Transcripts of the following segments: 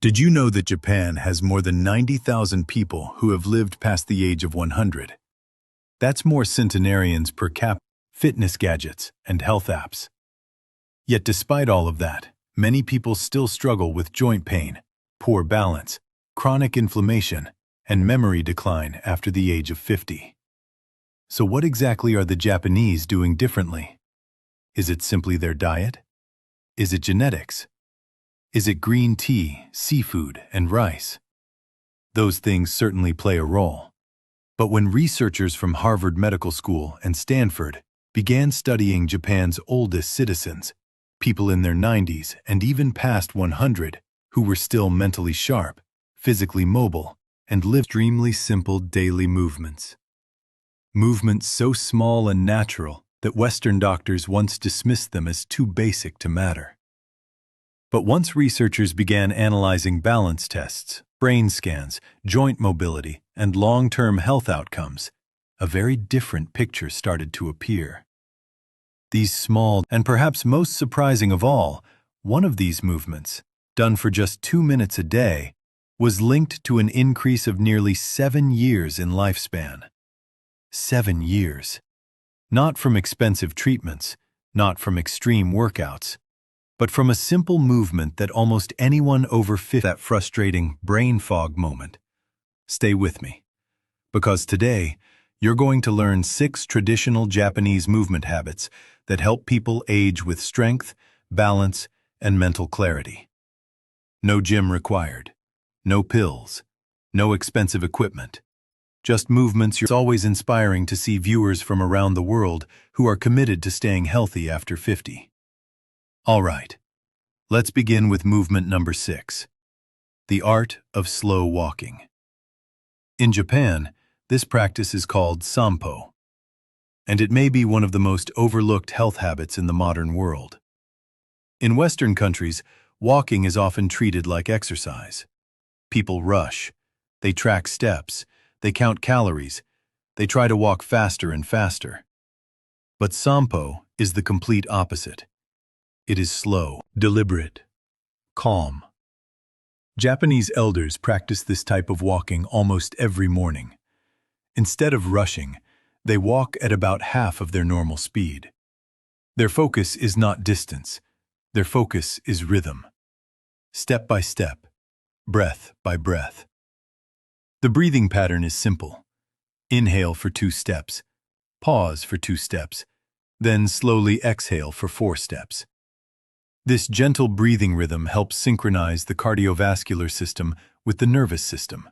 Did you know that Japan has more than 90,000 people who have lived past the age of 100? That's more centenarians per capita, fitness gadgets, and health apps. Yet despite all of that, many people still struggle with joint pain, poor balance, chronic inflammation, and memory decline after the age of 50. So what exactly are the Japanese doing differently? Is it simply their diet? Is it genetics? Is it green tea, seafood, and rice? Those things certainly play a role. But when researchers from Harvard Medical School and Stanford began studying Japan's oldest citizens, people in their 90s and even past 100 who were still mentally sharp, physically mobile, and lived extremely simple daily movements. Movements so small and natural that Western doctors once dismissed them as too basic to matter. But once researchers began analyzing balance tests, brain scans, joint mobility, and long-term health outcomes, a very different picture started to appear. These small, and perhaps most surprising of all, one of these movements, done for just 2 minutes a day, was linked to an increase of nearly 7 years in lifespan. 7 years. Not from expensive treatments, not from extreme workouts, but from a simple movement that almost anyone over 50. That frustrating brain fog moment. Stay with me, because today you're going to learn 6 traditional Japanese movement habits that help people age with strength, balance, and mental clarity. No gym required, no pills, no expensive equipment. Just movements. It's always inspiring to see viewers from around the world who are committed to staying healthy after 50. All right, let's begin with movement number 6, the art of slow walking. In Japan, this practice is called Sampo, and it may be one of the most overlooked health habits in the modern world. In Western countries, walking is often treated like exercise. People rush, they track steps, they count calories, they try to walk faster and faster. But Sampo is the complete opposite. It is slow, deliberate, calm. Japanese elders practice this type of walking almost every morning. Instead of rushing, they walk at about half of their normal speed. Their focus is not distance. Their focus is rhythm. Step by step, breath by breath. The breathing pattern is simple. Inhale for 2 steps, pause for 2 steps, then slowly exhale for 4 steps. This gentle breathing rhythm helps synchronize the cardiovascular system with the nervous system.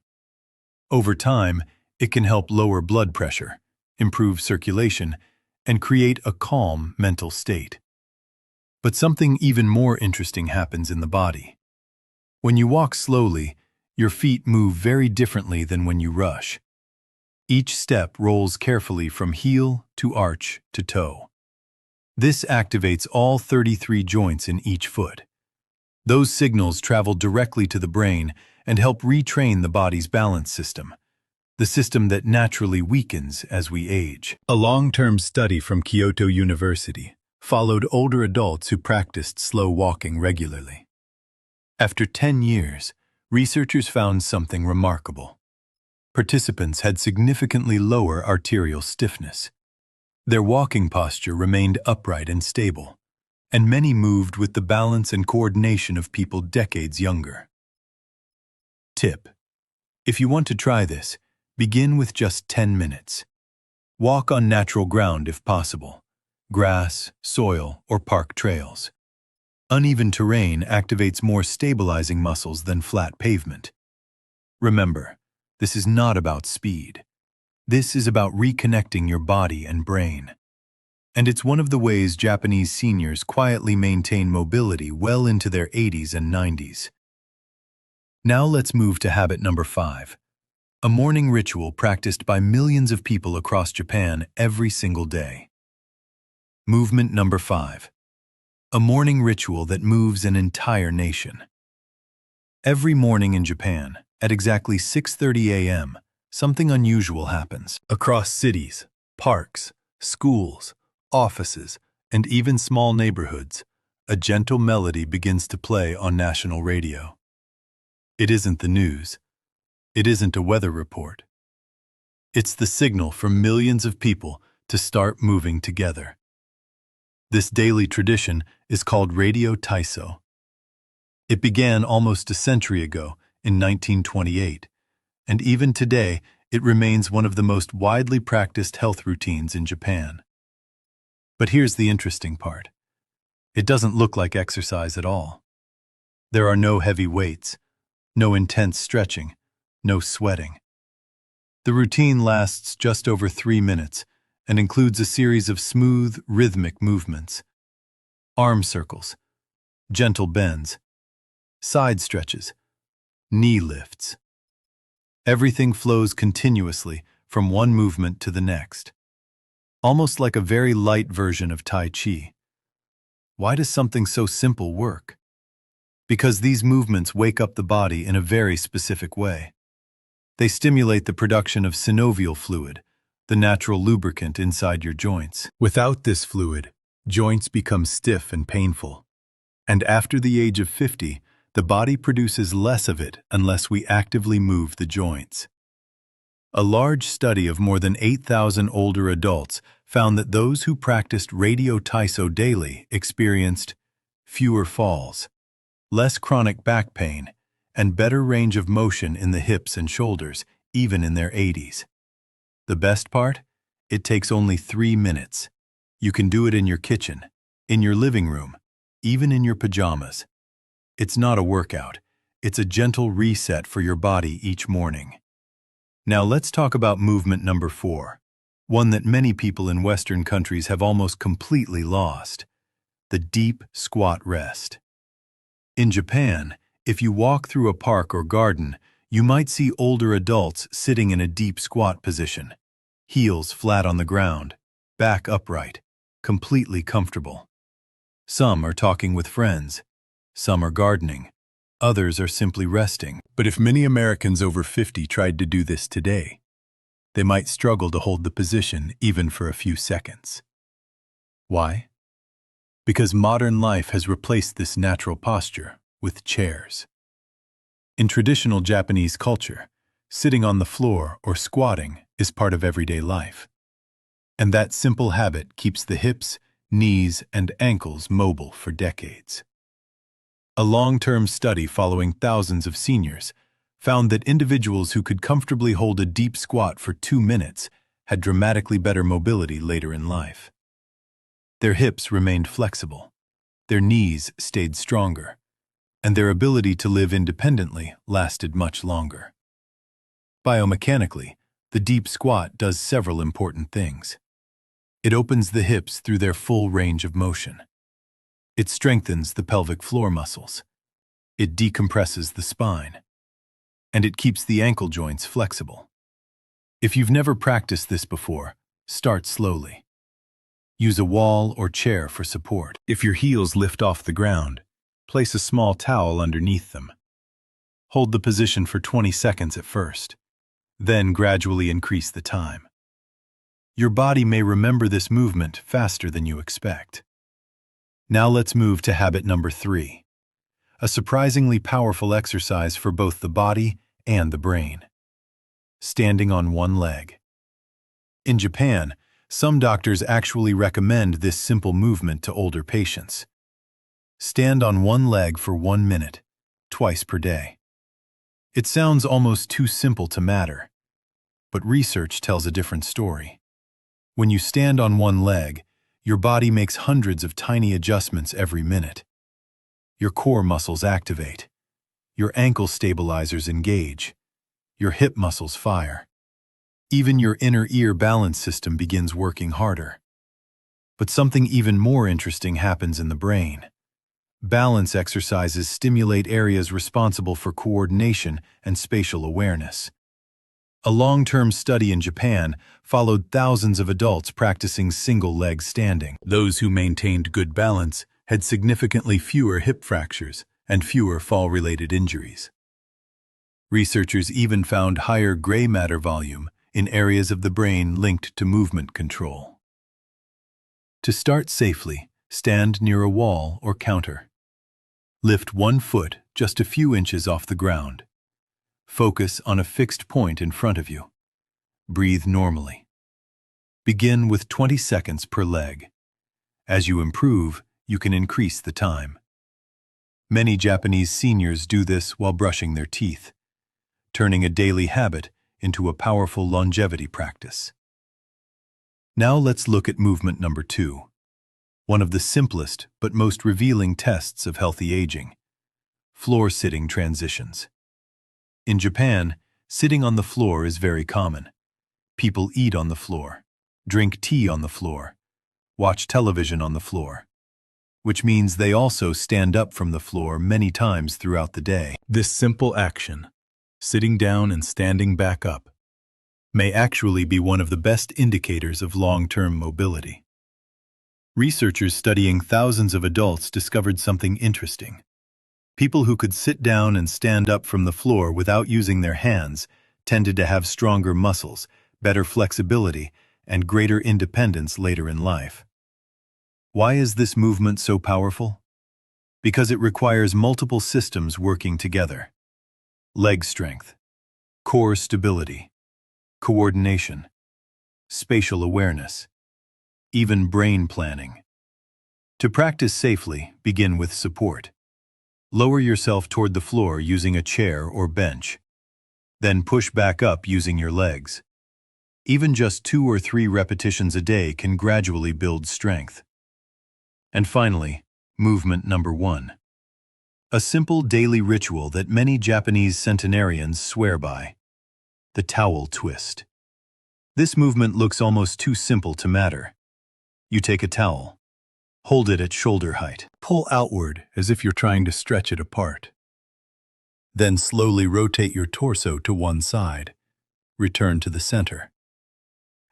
Over time, it can help lower blood pressure, improve circulation, and create a calm mental state. But something even more interesting happens in the body. When you walk slowly, your feet move very differently than when you rush. Each step rolls carefully from heel to arch to toe. This activates all 33 joints in each foot. Those signals travel directly to the brain and help retrain the body's balance system, the system that naturally weakens as we age. A long-term study from Kyoto University followed older adults who practiced slow walking regularly. After 10 years, researchers found something remarkable. Participants had significantly lower arterial stiffness. Their walking posture remained upright and stable, and many moved with the balance and coordination of people decades younger. Tip: if you want to try this, begin with just 10 minutes. Walk on natural ground if possible, grass, soil, or park trails. Uneven terrain activates more stabilizing muscles than flat pavement. Remember, this is not about speed. This is about reconnecting your body and brain. And it's one of the ways Japanese seniors quietly maintain mobility well into their 80s and 90s. Now let's move to habit number 5, a morning ritual practiced by millions of people across Japan every single day. Movement number 5, a morning ritual that moves an entire nation. Every morning in Japan, at exactly 6:30 a.m., something unusual happens. Across cities, parks, schools, offices, and even small neighborhoods, a gentle melody begins to play on national radio. It isn't the news. It isn't a weather report. It's the signal for millions of people to start moving together. This daily tradition is called Radio Taiso. It began almost a century ago in 1928, and even today it remains one of the most widely practiced health routines in Japan. But here's the interesting part. It doesn't look like exercise at all. There are no heavy weights, no intense stretching, no sweating. The routine lasts just over 3 minutes and includes a series of smooth, rhythmic movements. Arm circles, gentle bends, side stretches, knee lifts. Everything flows continuously from one movement to the next, almost like a very light version of Tai Chi. Why does something so simple work? Because these movements wake up the body in a very specific way. They stimulate the production of synovial fluid, the natural lubricant inside your joints. Without this fluid, joints become stiff and painful. And after the age of 50, the body produces less of it unless we actively move the joints. A large study of more than 8,000 older adults found that those who practiced Radio Taiso daily experienced fewer falls, less chronic back pain, and better range of motion in the hips and shoulders, even in their 80s. The best part? It takes only 3 minutes. You can do it in your kitchen, in your living room, even in your pajamas. It's not a workout. It's a gentle reset for your body each morning. Now let's talk about movement number 4, one that many people in Western countries have almost completely lost: the deep squat rest. In Japan, if you walk through a park or garden, you might see older adults sitting in a deep squat position, heels flat on the ground, back upright, completely comfortable. Some are talking with friends. Some are gardening. Others are simply resting. But if many Americans over 50 tried to do this today, they might struggle to hold the position even for a few seconds. Why? Because modern life has replaced this natural posture with chairs. In traditional Japanese culture, sitting on the floor or squatting is part of everyday life. And that simple habit keeps the hips, knees, and ankles mobile for decades. A long-term study following thousands of seniors found that individuals who could comfortably hold a deep squat for 2 minutes had dramatically better mobility later in life. Their hips remained flexible, their knees stayed stronger, and their ability to live independently lasted much longer. Biomechanically, the deep squat does several important things. It opens the hips through their full range of motion. It strengthens the pelvic floor muscles. It decompresses the spine. And it keeps the ankle joints flexible. If you've never practiced this before, start slowly. Use a wall or chair for support. If your heels lift off the ground, place a small towel underneath them. Hold the position for 20 seconds at first, then gradually increase the time. Your body may remember this movement faster than you expect. Now let's move to habit number 3, a surprisingly powerful exercise for both the body and the brain. Standing on one leg. In Japan, some doctors actually recommend this simple movement to older patients. Stand on one leg for 1 minute, twice per day. It sounds almost too simple to matter, but research tells a different story. When you stand on one leg, your body makes hundreds of tiny adjustments every minute. Your core muscles activate. Your ankle stabilizers engage. Your hip muscles fire. Even your inner ear balance system begins working harder. But something even more interesting happens in the brain. Balance exercises stimulate areas responsible for coordination and spatial awareness. A long-term study in Japan followed thousands of adults practicing single-leg standing. Those who maintained good balance had significantly fewer hip fractures and fewer fall-related injuries. Researchers even found higher gray matter volume in areas of the brain linked to movement control. To start safely, stand near a wall or counter. Lift one foot just a few inches off the ground, Focus on a fixed point in front of you. Breathe normally. Begin with 20 seconds per leg. As you improve, you can increase the time. Many Japanese seniors do this while brushing their teeth, turning a daily habit into a powerful longevity practice. Now let's look at movement number 2, one of the simplest but most revealing tests of healthy aging: floor-sitting transitions. In Japan, sitting on the floor is very common. People eat on the floor, drink tea on the floor, watch television on the floor, which means they also stand up from the floor many times throughout the day. This simple action, sitting down and standing back up, may actually be one of the best indicators of long-term mobility. Researchers studying thousands of adults discovered something interesting. People who could sit down and stand up from the floor without using their hands tended to have stronger muscles, better flexibility, and greater independence later in life. Why is this movement so powerful? Because it requires multiple systems working together: leg strength, core stability, coordination, spatial awareness, even brain planning. To practice safely, begin with support. Lower yourself toward the floor using a chair or bench. Then push back up using your legs. Even just 2 or 3 repetitions a day can gradually build strength. And finally, movement number 1. A simple daily ritual that many Japanese centenarians swear by: the towel twist. This movement looks almost too simple to matter. You take a towel, hold it at shoulder height, pull outward as if you're trying to stretch it apart. Then slowly rotate your torso to one side, return to the center,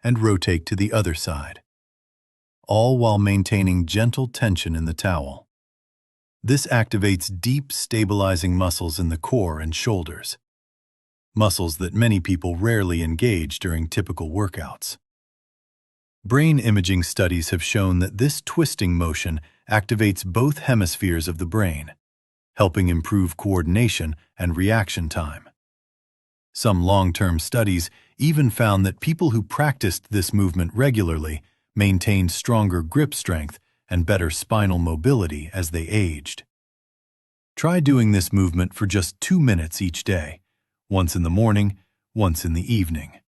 and rotate to the other side, all while maintaining gentle tension in the towel. This activates deep, stabilizing muscles in the core and shoulders, muscles that many people rarely engage during typical workouts. Brain imaging studies have shown that this twisting motion activates both hemispheres of the brain, helping improve coordination and reaction time. Some long-term studies even found that people who practiced this movement regularly maintained stronger grip strength and better spinal mobility as they aged. Try doing this movement for just 2 minutes each day, once in the morning, once in the evening.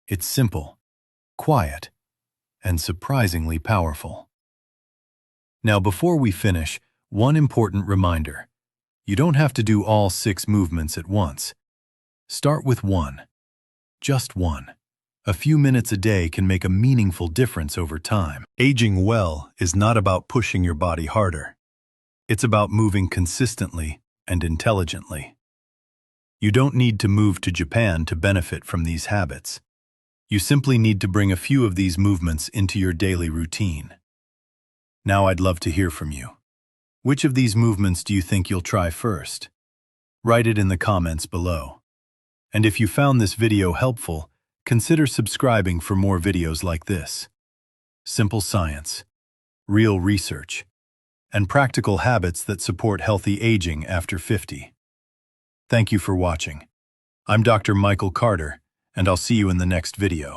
It's simple, quiet, and surprisingly powerful. Now, before we finish, one important reminder: you don't have to do all 6 movements at once. Start with 1. Just 1. A few minutes a day can make a meaningful difference over time. Aging well is not about pushing your body harder. It's about moving consistently and intelligently. You don't need to move to Japan to benefit from these habits. You simply need to bring a few of these movements into your daily routine. Now I'd love to hear from you. Which of these movements do you think you'll try first? Write it in the comments below. And if you found this video helpful, consider subscribing for more videos like this. Simple science, real research, and practical habits that support healthy aging after 50. Thank you for watching. I'm Dr. Michael Carter, and I'll see you in the next video.